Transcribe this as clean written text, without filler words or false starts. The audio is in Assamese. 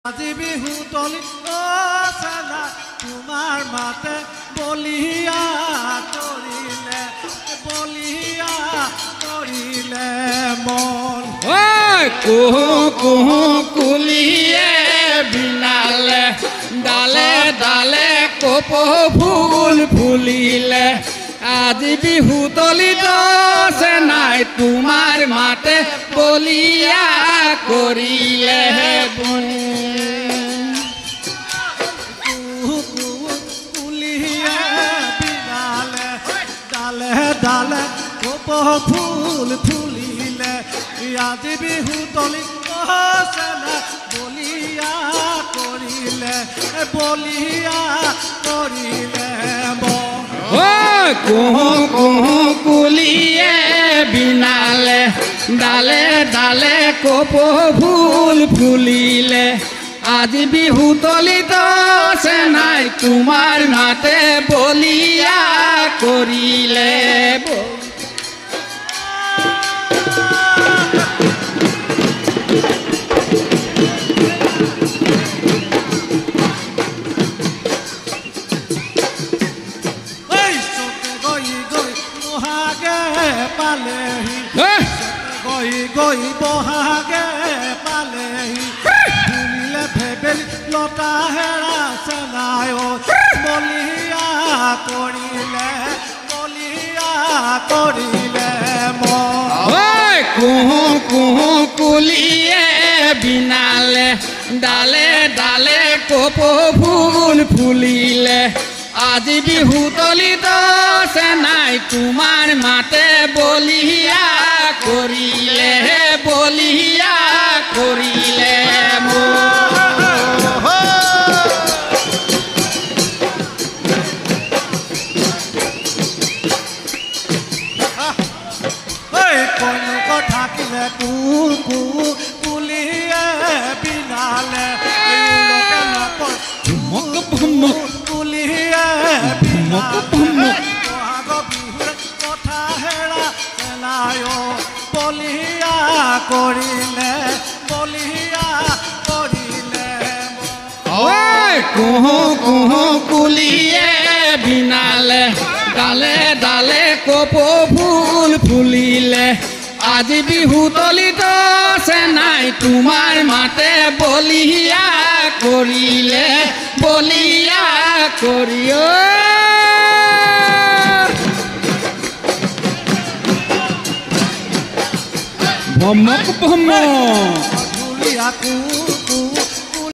আজি বিহু তলি চেলা তোমাৰ মাতে বলিয়া কৰিলে মন কুহু কুহু কুলিয়ে বিনালে ডালে ডালে কপ ফুল ফুলিলে আজি বিহু তলিত আছে নাই তোমাৰ মাতে বলিয়া কৰিলে ডালে কপ ফুল ফুলিলে আজি বিহু তলি চেলা বলিয়া কৰিলে কুহু কুহু কুলিয়ে বিনালে ডালে ডালে কপ ফুল ফুলিলে আজি বিহু তলিত আছে নাই তোমাৰ মাতে বলিয়া কৰিলে গৈ বহাগে পালেহি ফুলিলে ভেবেলি লতা হেৰা চেনাই বলিয়া কৰিলে মই কুহু কুহু কুলিয়ে বিনালে ডালে ডালে কপ ফুল ফুলিলে আজি বিহু তলিত আছে নাই তোমাৰ মাতে বলিয়া কৰিলে থাকিলে কুলিয়ে বিনালে কুলিয়ে বহাগ বিহুৰ কথা হেৰা চেলাই বলিয়া কৰিলে কুহু কুহু কুলিয়ে বিনালে ডালে ডালে কপ ফুল ফুলিলে আজি বিহু তলিত আছে নাই তোমাৰ মাতে বলিয়া কৰিলে ধুলিয়া